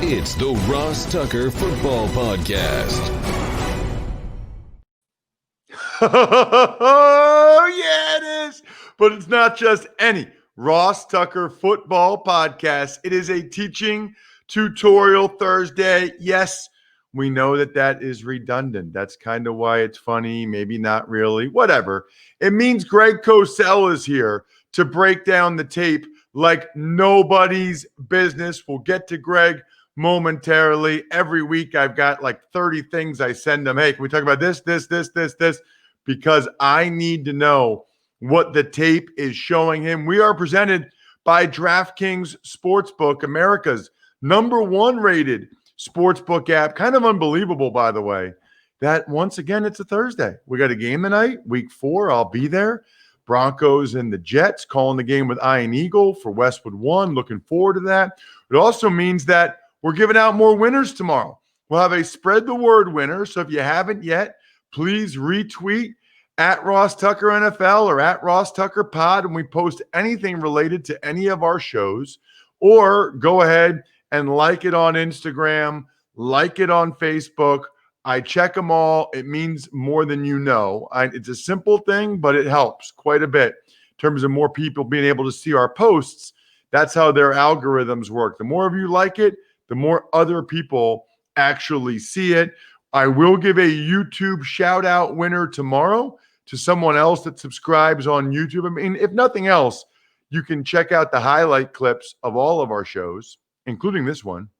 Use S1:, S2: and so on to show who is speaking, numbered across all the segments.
S1: It's the Ross Tucker Football Podcast.
S2: Oh, yeah, it is. But it's not just any Ross Tucker Football Podcast. It is a teaching tutorial Thursday. Yes, we know that is redundant. That's kind of why it's funny. Maybe not really. Whatever. It means Greg Cosell is here to break down the tape like nobody's business. We'll get to Greg momentarily. Every week I've got like 30 things I send him. Hey, can we talk about this? Because I need to know what the tape is showing him. We are presented by DraftKings Sportsbook, America's #1 rated sportsbook app. Kind of unbelievable, by the way, that once again, it's a Thursday. We got a game tonight, week 4. I'll be there. Broncos and the Jets, calling the game with Ian Eagle for Westwood One. Looking forward to that. It also means that we're giving out more winners tomorrow. We'll have a spread the word winner. So if you haven't yet, please retweet at Ross Tucker NFL or at RossTuckerPod when we post anything related to any of our shows, or go ahead and like it on Instagram, like it on Facebook. I check them all. It means more than you know. It's a simple thing, but it helps quite a bit in terms of more people being able to see our posts. That's how their algorithms work. The more of you like it, the more other people actually see it. I will give a YouTube shout out winner tomorrow to someone else that subscribes on YouTube. I mean, if nothing else, you can check out the highlight clips of all of our shows, including this one,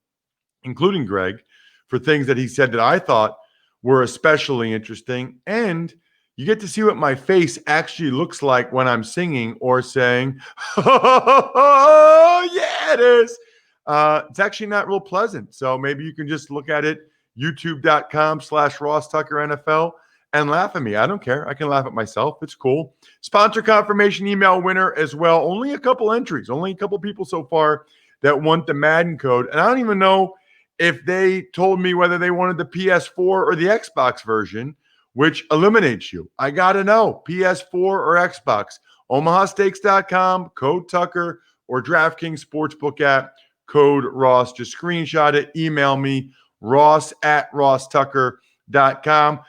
S2: including Greg, for things that he said that I thought were especially interesting. And you get to see what my face actually looks like when I'm singing or saying, oh, yeah, it is. It's actually not real pleasant. So maybe you can just look at it, youtube.com/RossTuckerNFL, and laugh at me. I don't care. I can laugh at myself. It's cool. Sponsor confirmation email winner as well. Only a couple entries. Only a couple people so far that want the Madden code. And I don't even know if they told me whether they wanted the PS4 or the Xbox version, which eliminates you. I got to know, PS4 or Xbox. OmahaSteaks.com, code Tucker, or DraftKings Sportsbook app, code Ross. Just screenshot it, email me, ross@RossTucker.com.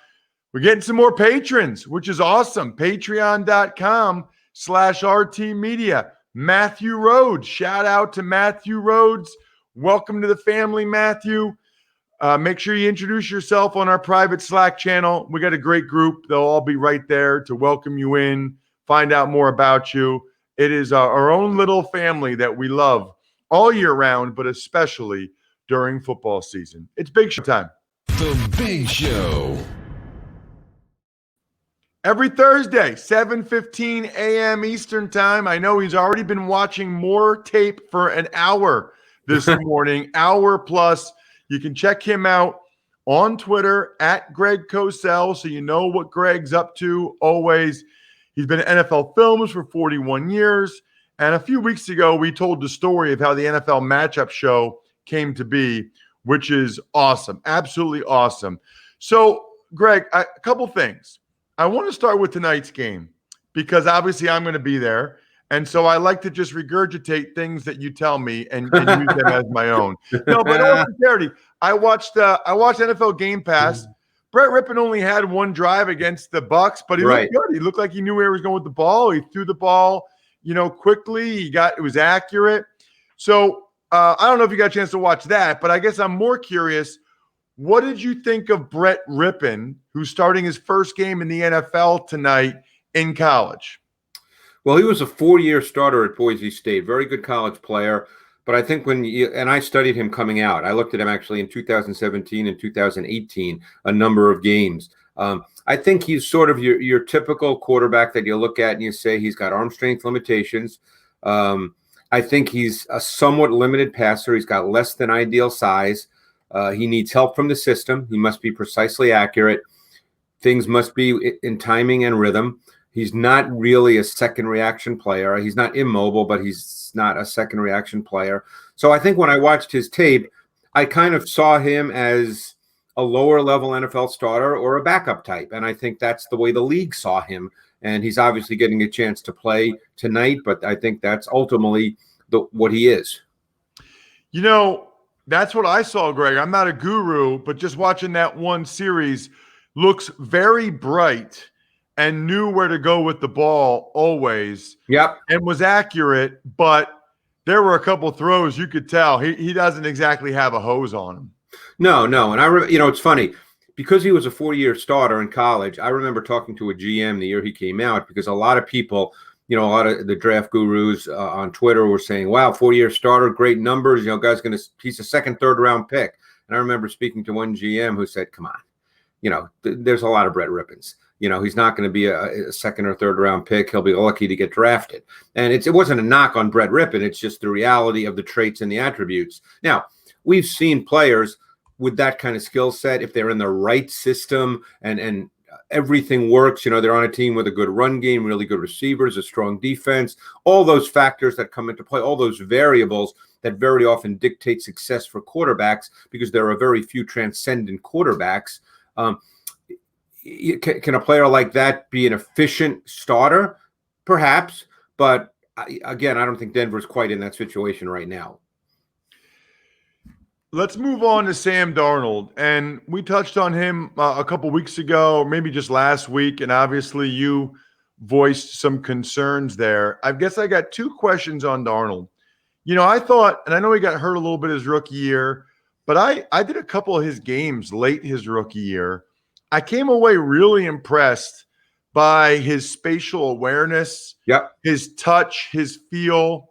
S2: We're getting some more patrons, which is awesome. Patreon.com/RT Media. Matthew Rhodes. Shout out to Matthew Rhodes. Welcome to the family, Matthew. Make sure you introduce yourself on our private Slack channel. We got a great group. They'll all be right there to welcome you in, find out more about you. It is our own little family that we love all year round, but especially during football season. It's Big Show time.
S1: The Big Show.
S2: Every Thursday, 7:15 a.m. Eastern time. I know he's already been watching more tape for an hour this morning, hour plus. You can check him out on Twitter at Greg Cosell, so you know what Greg's up to always. He's been at NFL Films for 41 years. And a few weeks ago, we told the story of how the NFL matchup show came to be, which is awesome. Absolutely awesome. So, Greg, a couple things. I want to start with tonight's game because obviously I'm going to be there. And so I like to just regurgitate things that you tell me and use them as my own. No, but all sincerity, I watched NFL Game Pass. Brett Rippon only had one drive against the Bucs, but he looked good. He looked like he knew where he was going with the ball. He threw the ball, quickly. It was accurate. So I don't know if you got a chance to watch that, but I guess I'm more curious. What did you think of Brett Rippon, who's starting his first game in the NFL tonight in college?
S3: Well, he was a 4-year starter at Boise State, very good college player. But I think and I studied him coming out. I looked at him actually in 2017 and 2018, a number of games. I think he's sort of your typical quarterback that you look at and you say he's got arm strength limitations. I think he's a somewhat limited passer. He's got less than ideal size. He needs help from the system. He must be precisely accurate. Things must be in timing and rhythm. He's not really a second reaction player. He's not immobile, but he's not a second reaction player. So I think when I watched his tape, I kind of saw him as a lower level NFL starter or a backup type. And I think that's the way the league saw him. And he's obviously getting a chance to play tonight, but I think that's ultimately what he is.
S2: That's what I saw, Greg. I'm not a guru, but just watching that one series, looks very bright and knew where to go with the ball always.
S3: Yep.
S2: And was accurate, but there were a couple throws you could tell he doesn't exactly have a hose on him.
S3: No. And it's funny because he was a 4-year starter in college. I remember talking to a GM the year he came out because a lot of people, a lot of the draft gurus on Twitter were saying, wow, 4-year starter, great numbers. He's a second, third round pick. And I remember speaking to one GM who said, come on, there's a lot of Brett Rippons. He's not going to be a second or third round pick. He'll be lucky to get drafted. And it wasn't a knock on Brett Rippon. It's just the reality of the traits and the attributes. Now, we've seen players with that kind of skill set, if they're in the right system and everything works, they're on a team with a good run game, really good receivers, a strong defense, all those factors that come into play, all those variables that very often dictate success for quarterbacks because there are very few transcendent quarterbacks. Can a player like that be an efficient starter? Perhaps. But again, I don't think Denver's quite in that situation right now.
S2: Let's move on to Sam Darnold. And we touched on him a couple weeks ago, or maybe just last week. And obviously you voiced some concerns there. I guess I got two questions on Darnold. I thought, and I know he got hurt a little bit his rookie year, but I did a couple of his games late his rookie year. I came away really impressed by his spatial awareness, his touch, his feel.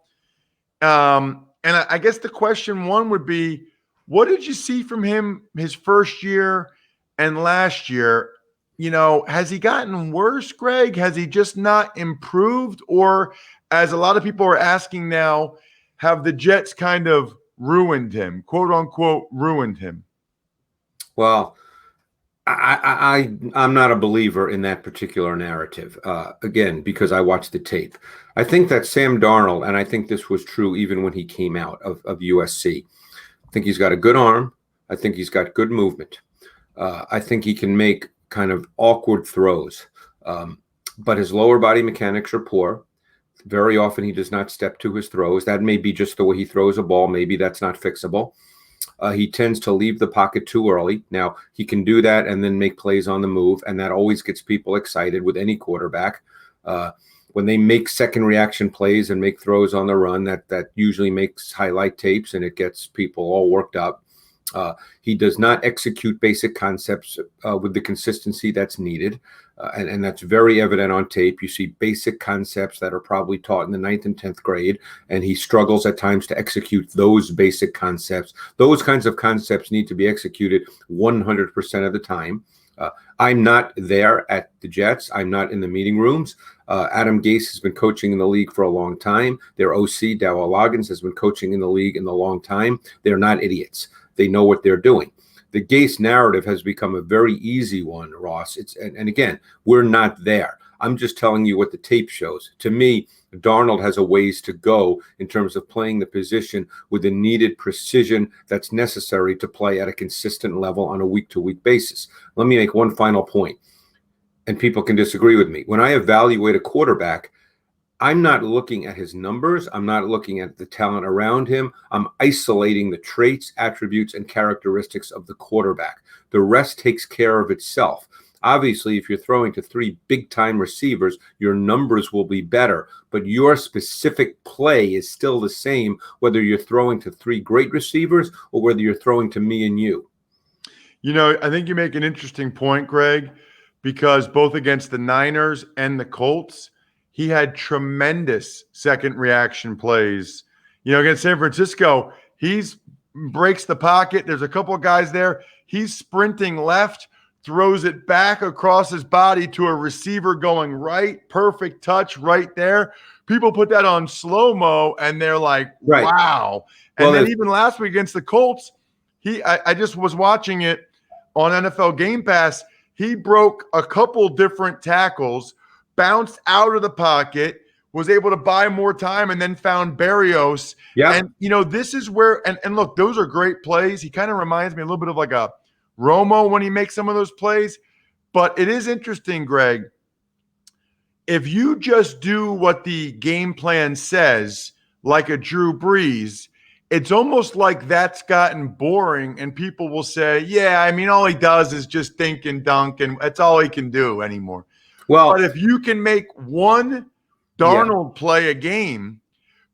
S2: And I guess the question one would be, what did you see from him his first year and last year? Has he gotten worse, Greg? Has he just not improved? Or, as a lot of people are asking now, have the Jets kind of ruined him, quote unquote, ruined him?
S3: Well, I'm not a believer in that particular narrative, again, because I watched the tape. I think that Sam Darnold, and I think this was true even when he came out of USC, I think he's got a good arm. I think he's got good movement. I think he can make kind of awkward throws, but his lower body mechanics are poor. Very often he does not step to his throws. That may be just the way he throws a ball. Maybe that's not fixable. He tends to leave the pocket too early. Now, he can do that and then make plays on the move, and that always gets people excited with any quarterback. When they make second reaction plays and make throws on the run, that usually makes highlight tapes, and it gets people all worked up. He does not execute basic concepts with the consistency that's needed, and that's very evident on tape. You see basic concepts that are probably taught in the 9th and 10th grade, and he struggles at times to execute those basic concepts. Those kinds of concepts need to be executed 100% of the time. I'm not there at the Jets. I'm not in the meeting rooms. Adam Gase has been coaching in the league for a long time. Their OC, Dowell Loggins, has been coaching in the league in a long time. They're not idiots. They know what they're doing. The Gase narrative has become a very easy one, Ross. And again, we're not there. I'm just telling you what the tape shows. To me, Darnold has a ways to go in terms of playing the position with the needed precision that's necessary to play at a consistent level on a week-to-week basis. Let me make one final point, and people can disagree with me. When I evaluate a quarterback, I'm not looking at his numbers. I'm not looking at the talent around him. I'm isolating the traits, attributes, and characteristics of the quarterback. The rest takes care of itself. Obviously, if you're throwing to 3 big-time receivers, your numbers will be better, but your specific play is still the same, whether you're throwing to 3 great receivers or whether you're throwing to me and you.
S2: I think you make an interesting point, Greg, because both against the Niners and the Colts, he had tremendous second reaction plays. Against San Francisco, he's breaks the pocket. There's a couple of guys there. He's sprinting left, throws it back across his body to a receiver going right. Perfect touch right there. People put that on slow-mo, and they're like,
S3: right.
S2: Wow. And then even last week against the Colts, I just was watching it on NFL Game Pass. He broke a couple different tackles, bounced out of the pocket, was able to buy more time, and then found Berrios.
S3: Yeah.
S2: And, this is where – and look, those are great plays. He kind of reminds me a little bit of like a Romo when he makes some of those plays. But it is interesting, Greg. If you just do what the game plan says, like a Drew Brees, it's almost like that's gotten boring, and people will say, yeah, I mean, all he does is just think and dunk, and that's all he can do anymore.
S3: Well,
S2: But if you can make one Darnold play a game,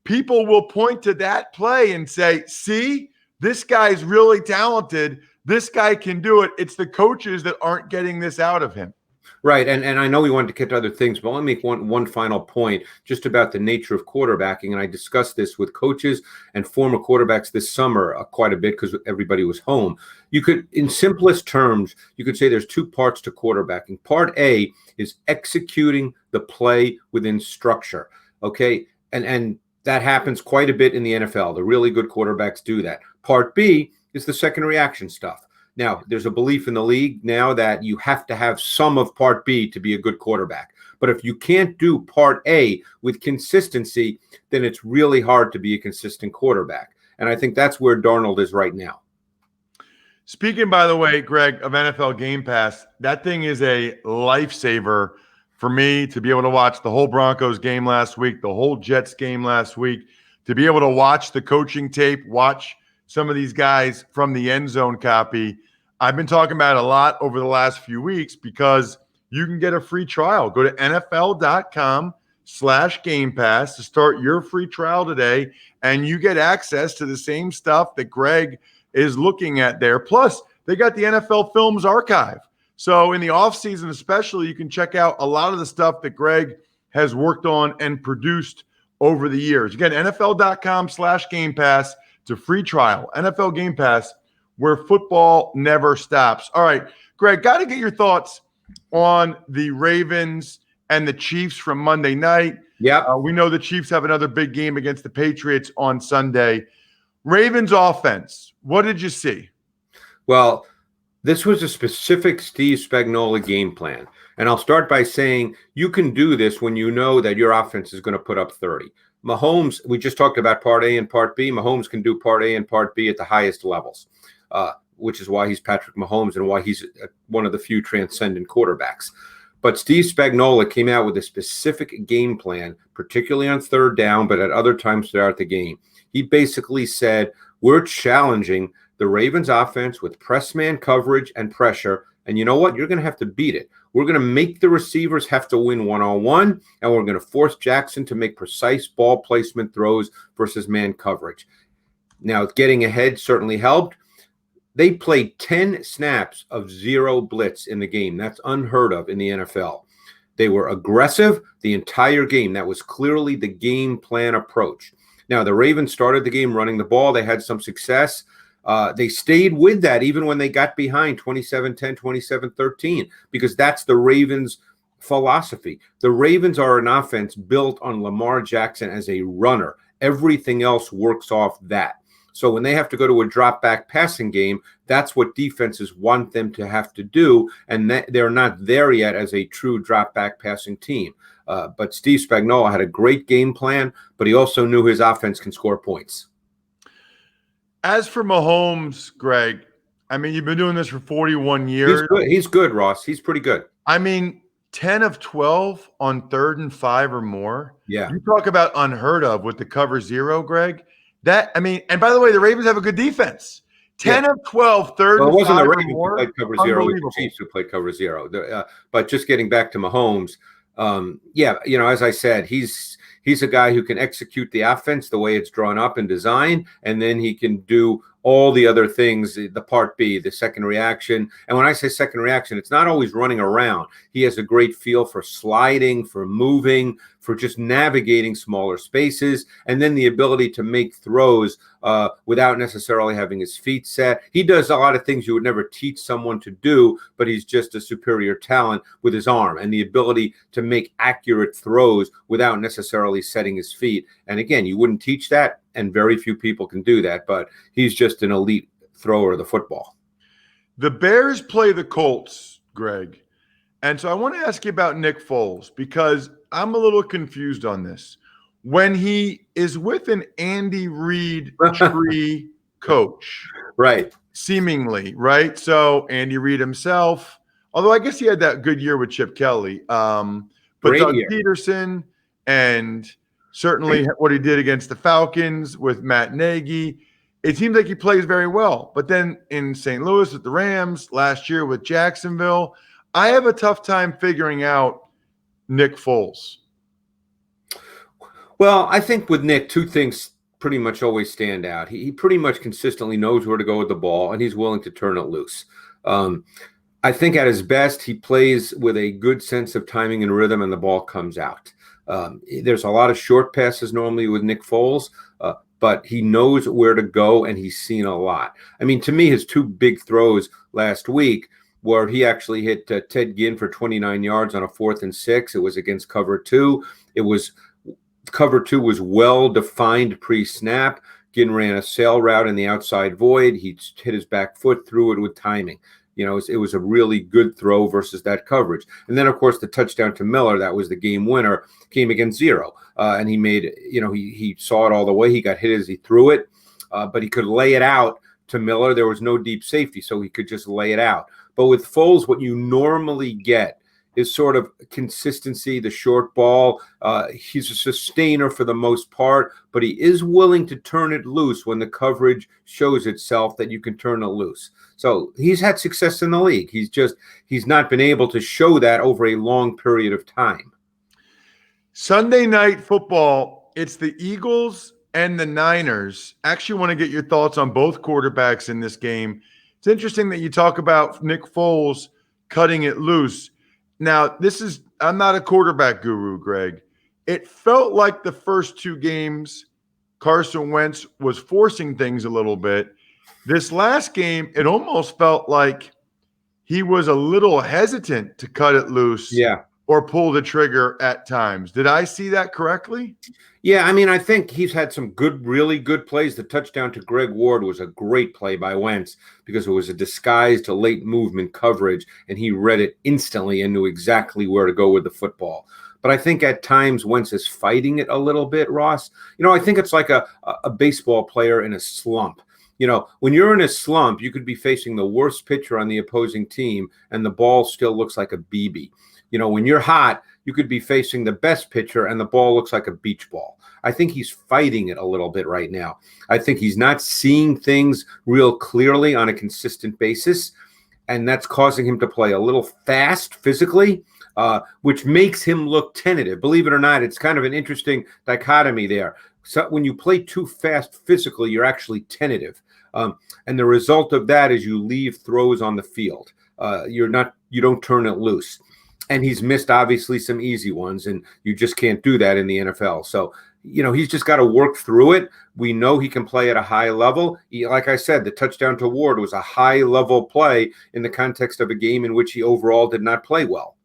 S2: people will point to that play and say, see, this guy's really talented. This guy can do it. It's the coaches that aren't getting this out of him.
S3: right. And I know we wanted to get to other things, but let me make one final point just about the nature of quarterbacking. And I discussed this with coaches and former quarterbacks this summer quite a bit because everybody was home. You could, in simplest terms, you could say there's two parts to quarterbacking. Part A is executing the play within structure. Okay. And that happens quite a bit in the NFL. The really good quarterbacks do that. Part B is the second reaction stuff. Now, there's a belief in the league now that you have to have some of Part B to be a good quarterback. But if you can't do Part A with consistency, then it's really hard to be a consistent quarterback. And I think that's where Darnold is right now.
S2: Speaking, by the way, Greg, of NFL Game Pass, that thing is a lifesaver for me to be able to watch the whole Broncos game last week, the whole Jets game last week, to be able to watch the coaching tape, watch some of these guys from the end zone copy. I've been talking about it a lot over the last few weeks because you can get a free trial. Go to NFL.com/Game Pass to start your free trial today, and you get access to the same stuff that Greg is looking at there. Plus, they got the NFL Films Archive. So in the offseason especially, you can check out a lot of the stuff that Greg has worked on and produced over the years. Again, NFL.com/Game Pass. It's a free trial. NFL Game Pass, where football never stops. All right, Greg, got to get your thoughts on the Ravens and the Chiefs from Monday night.
S3: Yeah.
S2: We know the Chiefs have another big game against the Patriots on Sunday. Ravens offense, what did you see?
S3: Well, this was a specific Steve Spagnuolo game plan. And I'll start by saying you can do this when you know that your offense is going to put up 30. Mahomes, we just talked about Part A and Part B. Mahomes can do Part A and Part B at the highest levels, which is why he's Patrick Mahomes and why he's one of the few transcendent quarterbacks. But Steve Spagnuolo came out with a specific game plan, particularly on third down, but at other times throughout the game. He basically said, we're challenging the Ravens offense with press man coverage and pressure. And you know what? You're going to have to beat it. We're going to make the receivers have to win one-on-one, and we're going to force Jackson to make precise ball placement throws versus man coverage. Now, getting ahead certainly helped. They played 10 snaps of zero blitz in the game. That's unheard of in the NFL. They were aggressive the entire game. That was clearly the game plan approach. Now, the Ravens started the game running the ball. They had some success. They stayed with that even when they got behind 27-10, 27-13, because that's the Ravens' philosophy. The Ravens are an offense built on Lamar Jackson as a runner. Everything else works off that. So when they have to go to a drop-back passing game, that's what defenses want them to have to do, and they're not there yet as a true drop-back passing team. But Steve Spagnuolo had a great game plan, but he also knew his offense can score points.
S2: As for Mahomes, Greg, I mean, you've been doing this for 41 years.
S3: He's good, Ross. He's pretty good.
S2: I mean, 10 of 12 on 3rd and 5 or more.
S3: Yeah.
S2: You talk about unheard of with the cover zero, Greg. And by the way, the Ravens have a good defense. 10 of 12, 3rd and 5 or more. It wasn't the Ravens who played
S3: cover zero. It was the Chiefs who played cover zero. But just getting back to Mahomes, as I said, he's a guy who can execute the offense the way it's drawn up and designed, and then he can do all the other things, the Part B, the second reaction. And when I say second reaction, it's not always running around. He has a great feel for sliding, for moving, for just navigating smaller spaces, and then the ability to make throws without necessarily having his feet set. He does a lot of things you would never teach someone to do, but he's just a superior talent with his arm and the ability to make accurate throws without necessarily setting his feet. And again, you wouldn't teach that, and very few people can do that, but he's just an elite thrower of the football.
S2: The Bears play the Colts, Greg. And so I want to ask you about Nick Foles, because I'm a little confused on this. When he is with an Andy Reid tree coach,
S3: right?
S2: Seemingly, right? So Andy Reid himself, although I guess he had that good year with Chip Kelly, but Doug Peterson, and certainly what he did against the Falcons with Matt Nagy. it seems like he plays very well. But then in St. Louis with the Rams, last year with Jacksonville, I have a tough time figuring out Nick Foles.
S3: Well, I think with Nick, two things pretty much always stand out. He pretty much consistently knows where to go with the ball, and he's willing to turn it loose. I think at his best, he plays with a good sense of timing and rhythm, and the ball comes out. There's a lot of short passes normally with Nick Foles, but he knows where to go, and he's seen a lot. I mean, to me, his two big throws last week, where he actually hit Ted Ginn for 29 yards on a 4th and 6. It was against cover 2. Cover 2 was well-defined pre-snap. Ginn ran a sail route in the outside void. He hit his back foot, threw it with timing. It was a really good throw versus that coverage. And then, of course, the touchdown to Miller, that was the game winner, came against 0. And he made, he saw it all the way. He got hit as he threw it, but he could lay it out to Miller. There was no deep safety, so he could just lay it out. But with Foles, what you normally get is sort of consistency, the short ball. He's a sustainer for the most part, but he is willing to turn it loose when the coverage shows itself that you can turn it loose. So he's had success in the league. He's not been able to show that over a long period of time.
S2: Sunday night football, it's the Eagles and the Niners. Actually want to get your thoughts on both quarterbacks in this game. It's interesting that you talk about Nick Foles cutting it loose. Now, I'm not a quarterback guru, Greg. It felt like the first two games, Carson Wentz was forcing things a little bit. This last game, it almost felt like he was a little hesitant to cut it loose or pull the trigger at times. Did I see that correctly?
S3: Yeah, I mean, I think he's had some really good plays. The touchdown to Greg Ward was a great play by Wentz because it was a disguised late movement coverage, and he read it instantly and knew exactly where to go with the football. But I think at times Wentz is fighting it a little bit, Ross. I think it's like a baseball player in a slump. When you're in a slump, you could be facing the worst pitcher on the opposing team, and the ball still looks like a BB. When you're hot, you could be facing the best pitcher and the ball looks like a beach ball. I think he's fighting it a little bit right now. I think he's not seeing things real clearly on a consistent basis, and that's causing him to play a little fast physically, which makes him look tentative. Believe it or not, it's kind of an interesting dichotomy there. So when you play too fast physically, you're actually tentative. And the result of that is you leave throws on the field. You don't turn it loose. And he's missed, obviously, some easy ones, and you just can't do that in the NFL. So, he's just got to work through it. We know he can play at a high level. Like I said, the touchdown to Ward was a high-level play in the context of a game in which he overall did not play well.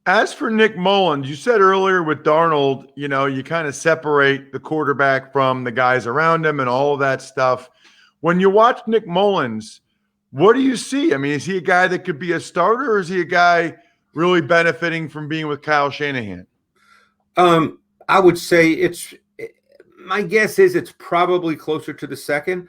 S2: As for Nick Mullins, you said earlier with Darnold, you kind of separate the quarterback from the guys around him and all of that stuff. When you watch Nick Mullins, what do you see? I mean, is he a guy that could be a starter, or is he a guy really benefiting from being with Kyle Shanahan?
S3: I would say my guess is it's probably closer to the second.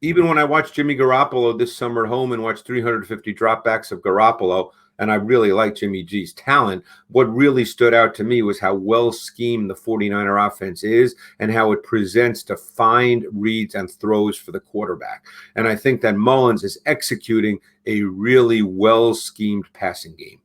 S3: Even when I watched Jimmy Garoppolo this summer at home and watched 350 dropbacks of Garoppolo, and I really like Jimmy G's talent, what really stood out to me was how well schemed the 49er offense is and how it presents defined reads and throws for the quarterback. And I think that Mullins is executing a really well schemed passing game.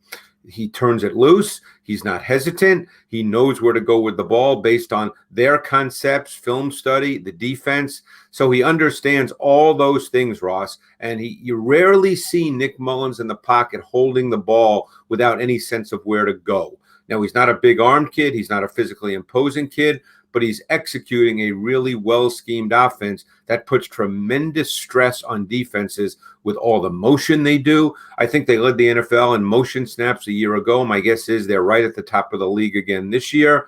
S3: He turns it loose. He's not hesitant. He knows where to go with the ball based on their concepts, film study, the defense. So he understands all those things, Ross. And you rarely see Nick Mullins in the pocket holding the ball without any sense of where to go. Now, he's not a big-armed kid. He's not a physically imposing kid, but he's executing a really well-schemed offense that puts tremendous stress on defenses with all the motion they do. I think they led the NFL in motion snaps a year ago. My guess is they're right at the top of the league again this year.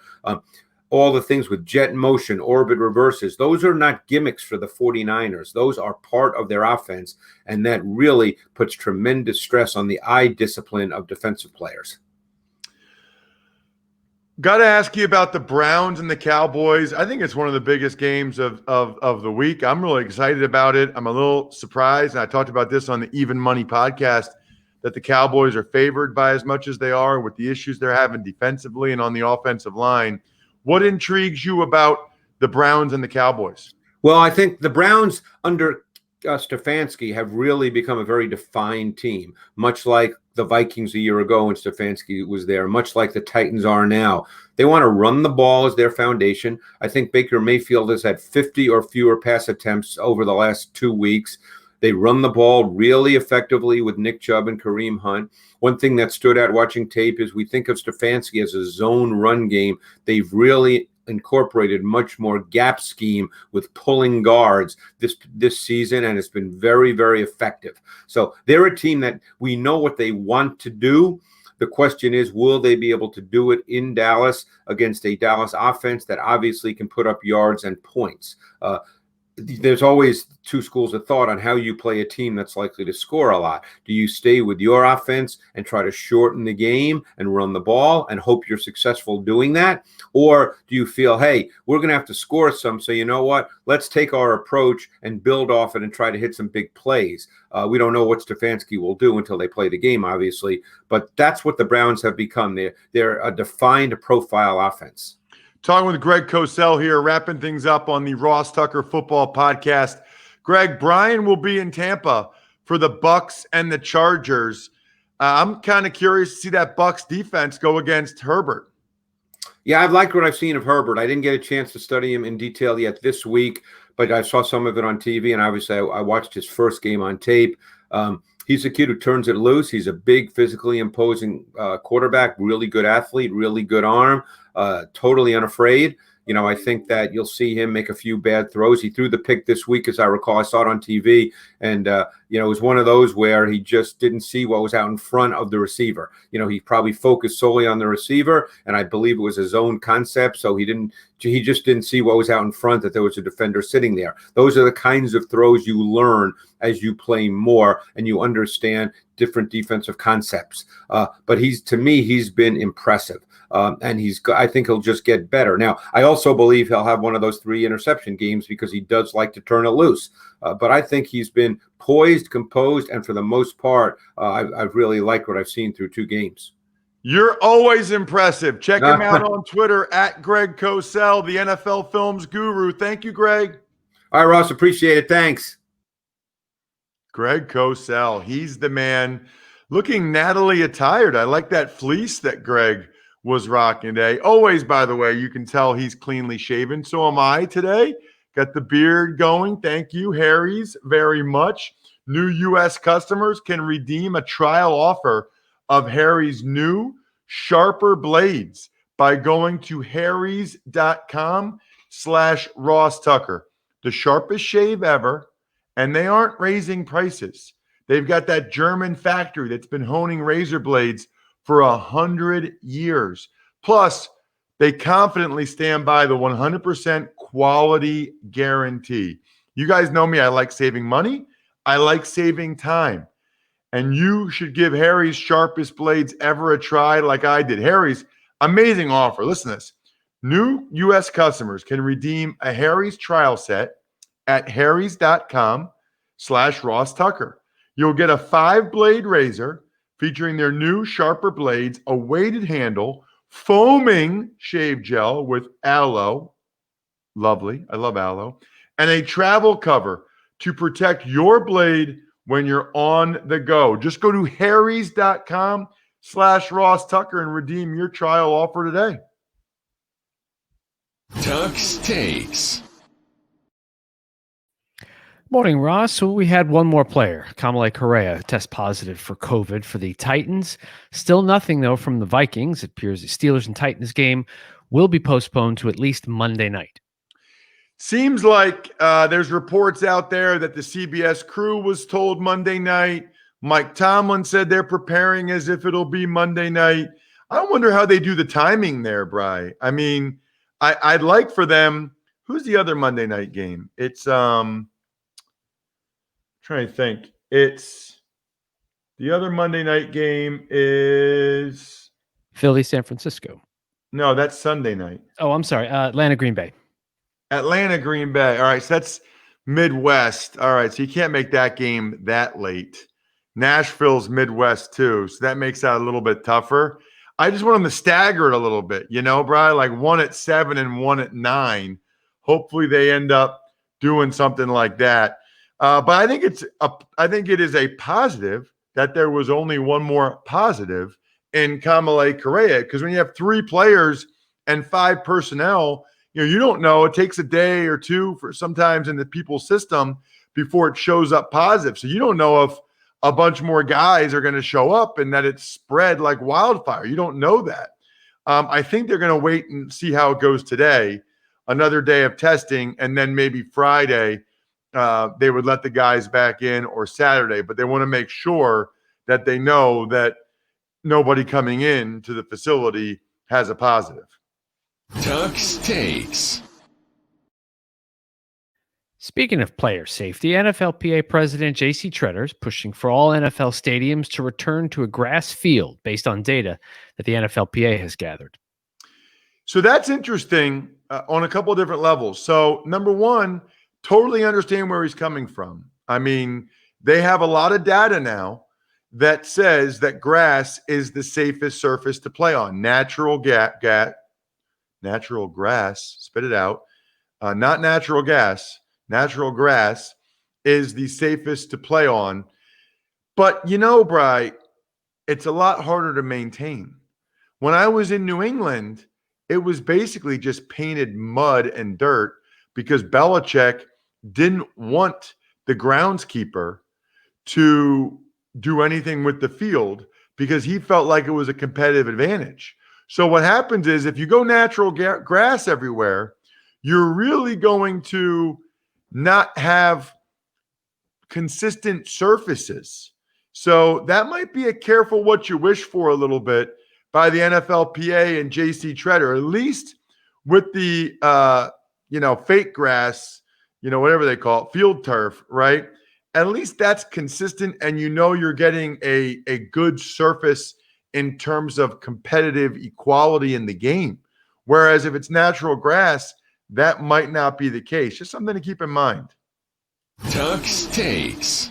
S3: All the things with jet motion, orbit reverses, those are not gimmicks for the 49ers. Those are part of their offense, and that really puts tremendous stress on the eye discipline of defensive players.
S2: Got to ask you about the Browns and the Cowboys. I think it's one of the biggest games of the week. I'm really excited about it. I'm a little surprised, and I talked about this on the Even Money podcast, that the Cowboys are favored by as much as they are with the issues they're having defensively and on the offensive line. What intrigues you about the Browns and the Cowboys?
S3: Well, I think the Browns under Stefanski have really become a very defined team, much like the Vikings a year ago when Stefanski was there, much like the Titans are now. They want to run the ball as their foundation. I think Baker Mayfield has had 50 or fewer pass attempts over the last 2 weeks. They run the ball really effectively with Nick Chubb and Kareem Hunt. One thing that stood out watching tape is we think of Stefanski as a zone run game. They've really incorporated much more gap scheme with pulling guards this season, and it's been very, very effective. So they're a team that we know what they want to do. The question is, will they be able to do it in Dallas against a Dallas offense that obviously can put up yards and points? There's always two schools of thought on how you play a team that's likely to score a lot. Do you stay with your offense and try to shorten the game and run the ball and hope you're successful doing that? Or do you feel, hey, we're going to have to score some, so you know what? Let's take our approach and build off it and try to hit some big plays. We don't know what Stefanski will do until they play the game, obviously, but that's what the Browns have become. They're a defined profile offense.
S2: Talking with Greg Cosell here, wrapping things up on the Ross Tucker Football Podcast. Greg, Brian will be in Tampa for the Bucs and the Chargers. I'm kind of curious to see that Bucs defense go against Herbert.
S3: Yeah, I've liked what I've seen of Herbert. I didn't get a chance to study him in detail yet this week, but I saw some of it on TV, and obviously I watched his first game on tape. He's a kid who turns it loose. He's a big, physically imposing quarterback, really good athlete, really good arm, totally unafraid. I think that you'll see him make a few bad throws. He threw the pick this week, as I recall. I saw it on TV, and it was one of those where he just didn't see what was out in front of the receiver. He probably focused solely on the receiver, and I believe it was a zone concept, so he just didn't see what was out in front, that there was a defender sitting there. Those are the kinds of throws you learn as you play more and you understand different defensive concepts. But to me, he's been impressive. And I think he'll just get better. Now, I also believe he'll have one of those 3 interception games because he does like to turn it loose. But I think he's been poised, composed, and for the most part, I've really liked what I've seen through 2 games.
S2: You're always impressive. Check him out on Twitter at Greg Cosell, the NFL Films Guru. Thank you, Greg.
S3: All right, Ross, appreciate it. Thanks.
S2: Greg Cosell, he's the man. Looking Natalie attired. I like that fleece that Greg was rocking today. Always, by the way, you can tell he's cleanly shaven. So am I today. Got the beard going. Thank you, Harry's, very much. New U.S. customers can redeem a trial offer of Harry's new sharper blades by going to harrys.com/RossTucker. The sharpest shave ever, and they aren't raising prices. They've got that German factory that's been honing razor blades for 100 years. Plus, they confidently stand by the 100% quality guarantee. You guys know me. I like saving money. I like saving time. And you should give Harry's sharpest blades ever a try like I did. Harry's, amazing offer. Listen to this. New U.S. customers can redeem a Harry's trial set at harrys.com/RossTucker. You'll get a 5-blade razor featuring their new sharper blades, a weighted handle, foaming shave gel with aloe. Lovely. I love aloe. And a travel cover to protect your blade when you're on the go. Just go to harrys.com/RossTucker and redeem your trial offer today.
S1: Tuck's Takes.
S4: Morning, Ross. So we had one more player, Kamalei Correa, test positive for COVID for the Titans. Still nothing, though, from the Vikings. It appears the Steelers and Titans game will be postponed to at least Monday night.
S2: Seems like there's reports out there that the CBS crew was told Monday night. Mike Tomlin said they're preparing as if it'll be Monday night. I wonder how they do the timing there, Bri. I mean, I'd like for them. Who's the other Monday night game? It's trying to think. It's the other Monday night game is
S4: Philly, San Francisco.
S2: No, that's Sunday night.
S4: Oh, I'm sorry. Atlanta, Green Bay.
S2: Atlanta, Green Bay. All right, so that's Midwest. All right, so you can't make that game that late. Nashville's Midwest too, so that makes that a little bit tougher. I just want them to stagger it a little bit, Brian, like 1 at 7 and 1 at 9. Hopefully they end up doing something like that. But I think it is a positive that there was only one more positive in Kamalei Correa, because when you have 3 players and 5 personnel, you don't know. It takes a day or two for sometimes in the people's system before it shows up positive. So you don't know if a bunch more guys are going to show up and that it's spread like wildfire. You don't know that. I think they're going to wait and see how it goes today, another day of testing, and then maybe Friday they would let the guys back in, or Saturday. But they want to make sure that they know that nobody coming in to the facility has a positive.
S1: Tuck's Takes.
S4: Speaking of player safety, NFLPA President J.C. Tretter is pushing for all NFL stadiums to return to a grass field based on data that the NFLPA has gathered.
S2: So that's interesting on a couple of different levels. So number one, totally understand where he's coming from. I mean, they have a lot of data now that says that grass is the safest surface to play on. Natural grass, spit it out, not natural gas. Natural grass is the safest to play on. But Bri, it's a lot harder to maintain. When I was in New England, it was basically just painted mud and dirt because Belichick didn't want the groundskeeper to do anything with the field because he felt like it was a competitive advantage. So what happens is if you go natural grass everywhere, you're really going to not have consistent surfaces. So that might be a careful what you wish for a little bit by the NFLPA and JC Tretter, at least with the, fake grass, whatever they call it, field turf, right? At least that's consistent and you're getting a good surface in terms of competitive equality in the game. Whereas if it's natural grass, that might not be the case. Just something to keep in mind.
S1: Tuck's Takes.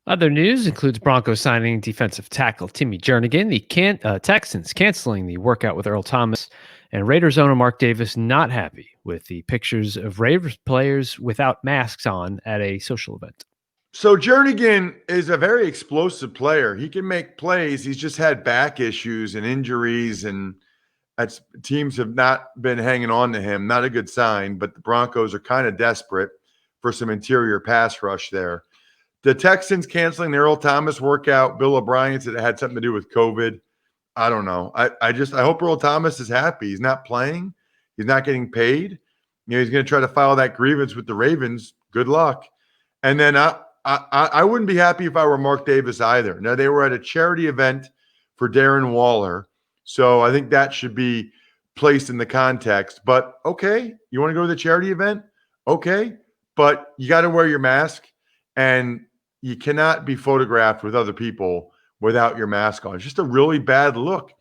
S4: Other news includes Broncos signing defensive tackle Timmy Jernigan, the Texans canceling the workout with Earl Thomas, and Raiders owner Mark Davis not happy with the pictures of Raiders players without masks on at a social event.
S2: So Jernigan is a very explosive player. He can make plays. He's just had back issues and injuries, and teams have not been hanging on to him. Not a good sign, but the Broncos are kind of desperate for some interior pass rush there. The Texans canceling the Earl Thomas workout. Bill O'Brien said it had something to do with COVID. I don't know. I hope Earl Thomas is happy. He's not playing. He's not getting paid. He's going to try to file that grievance with the Ravens. Good luck. And then I wouldn't be happy if I were Mark Davis either. Now, they were at a charity event for Darren Waller, so I think that should be placed in the context. But okay, you want to go to the charity event? Okay, but you got to wear your mask, and you cannot be photographed with other people without your mask on. It's just a really bad look.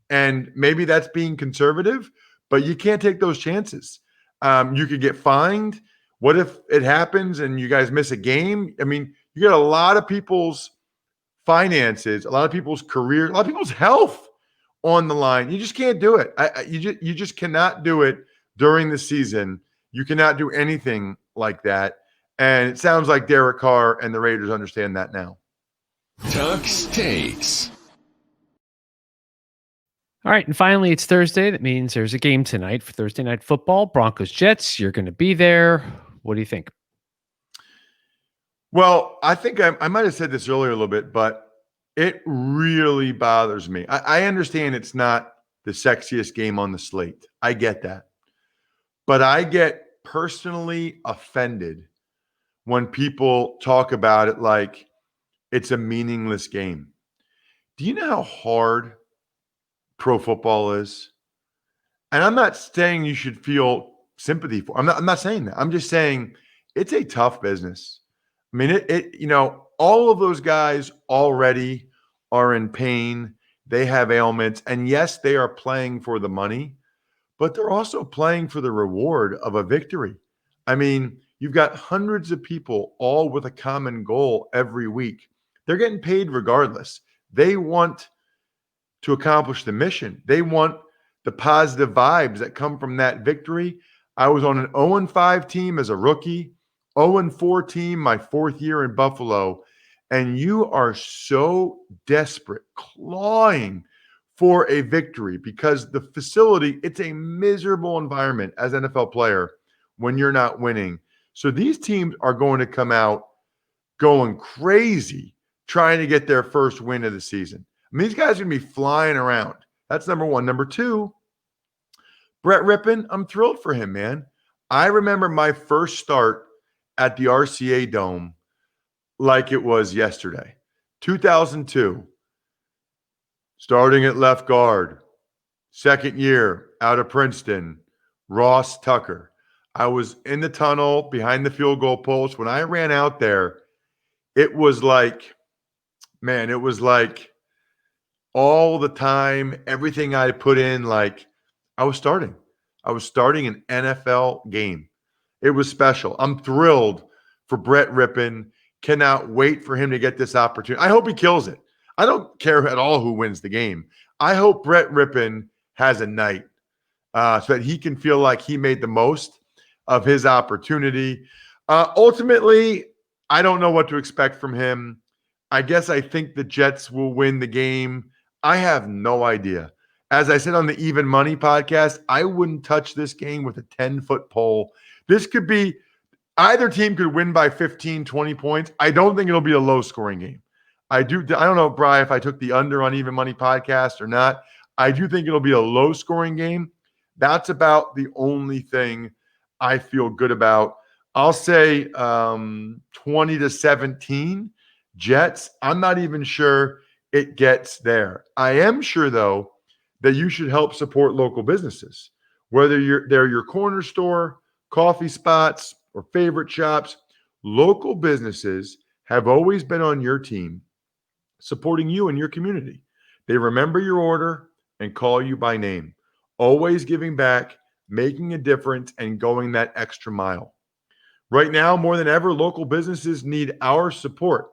S2: And maybe that's being conservative, but you can't take those chances. You could get fined. What if it happens and you guys miss a game? I mean, you got a lot of people's finances, a lot of people's career, a lot of people's health on the line. You just can't do it. You just cannot do it during the season. You cannot do anything like that. And it sounds like Derek Carr and the Raiders understand that now.
S1: Tuck's Takes.
S4: All right, and finally, it's Thursday. That means there's a game tonight for Thursday Night Football. Broncos-Jets, you're going to be there. What do you think?
S2: Well, I think I might have said this earlier a little bit, but it really bothers me. I understand it's not the sexiest game on the slate. I get that. But I get personally offended when people talk about it like it's a meaningless game. Do you know how hard pro football is? And I'm not saying you should feel sympathy for. I'm not saying that. I'm just saying it's a tough business. I mean, all of those guys already are in pain. They have ailments. And yes, they are playing for the money, but they're also playing for the reward of a victory. I mean, you've got hundreds of people all with a common goal every week. They're getting paid regardless. They want to accomplish the mission. They want the positive vibes that come from that victory. I was on an 0-5 team as a rookie, 0-4 team my fourth year in Buffalo, and you are so desperate, clawing for a victory because the facility, it's a miserable environment as an NFL player when you're not winning. So these teams are going to come out going crazy trying to get their first win of the season. I mean, these guys are going to be flying around. That's number one. Number two, Brett Rippon, I'm thrilled for him, man. I remember my first start at the RCA Dome like it was yesterday. 2002, starting at left guard, second year out of Princeton, Ross Tucker. I was in the tunnel behind the field goal post. When I ran out there, it was like, man, it was like all the time, everything I put in, like I was starting an NFL game. It was special. I'm thrilled for Brett Rippon. Cannot wait for him to get this opportunity. I hope he kills it. I don't care at all who wins the game. I hope Brett Rippon has a night so that he can feel like he made the most of his opportunity. Ultimately, I don't know what to expect from him. I guess I think the Jets will win the game. I have no idea. As I said on the Even Money podcast, I wouldn't touch this game with a 10-foot pole. This could be either team could win by 15, 20 points. I don't think it'll be a low-scoring game. I don't know, Brian, if I took the under on Even Money podcast or not. I do think it'll be a low-scoring game. That's about the only thing I feel good about. I'll say 20-17 Jets. I'm not even sure it gets there. I am sure, though, that you should help support local businesses, whether they're your corner store, coffee spots, or favorite shops. Local businesses have always been on your team, supporting you and your community. They remember your order and call you by name, always giving back, making a difference, and going that extra mile. Right now, more than ever, local businesses need our support.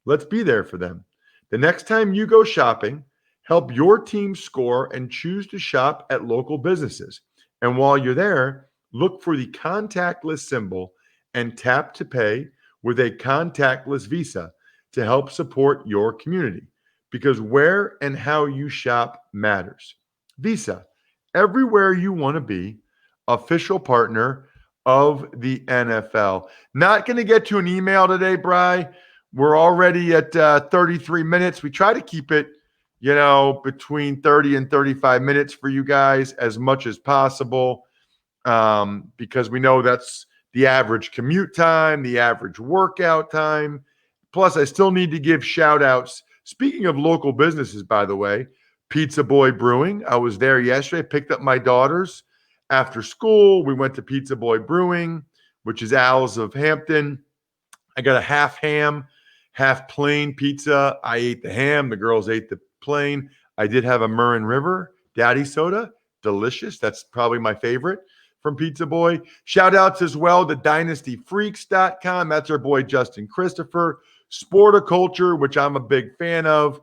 S2: Let's be there for them. The next time you go shopping, help your team score and choose to shop at local businesses. And while you're there, look for the contactless symbol and tap to pay with a contactless Visa to help support your community, because where and how you shop matters. Visa, everywhere you want to be, official partner of the NFL. Not going to get to an email today, Bri. We're already at 33 minutes. We try to keep it, between 30 and 35 minutes for you guys as much as possible, because we know that's the average commute time, the average workout time. Plus, I still need to give shout outs. Speaking of local businesses, by the way, Pizza Boy Brewing. I was there yesterday, picked up my daughters after school. We went to Pizza Boy Brewing, which is Al's of Hampton. I got a half ham, half plain pizza. I ate the ham. The girls ate the plain. I did have a Murrin River Daddy soda. Delicious. That's probably my favorite from Pizza Boy. Shout outs as well to dynastyfreaks.com. That's our boy Justin Christopher. Sporticulture, which I'm a big fan of.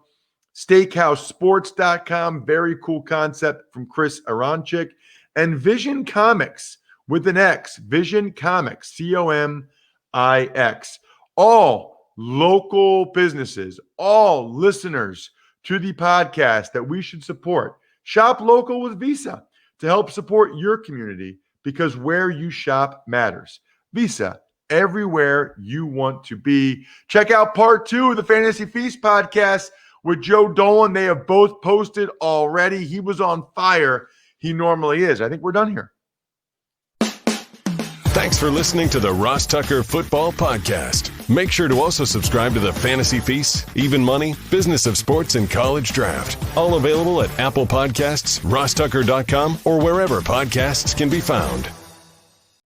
S2: SteakhouseSports.com. Very cool concept from Chris Aronchik. And Vision Comics with an X. Vision Comics. COMIX. All local businesses, all listeners to the podcast that we should support. Shop local with Visa to help support your community, because where you shop matters. Visa, everywhere you want to be. Check out part 2 of the Fantasy Feast podcast with Joe Dolan. They have both posted already. He was on fire. He normally is. I think we're done here.
S1: Thanks for listening to the Ross Tucker Football Podcast. Make sure to also subscribe to the Fantasy Feast, Even Money, Business of Sports, and College Draft. All available at Apple Podcasts, RossTucker.com, or wherever podcasts can be found.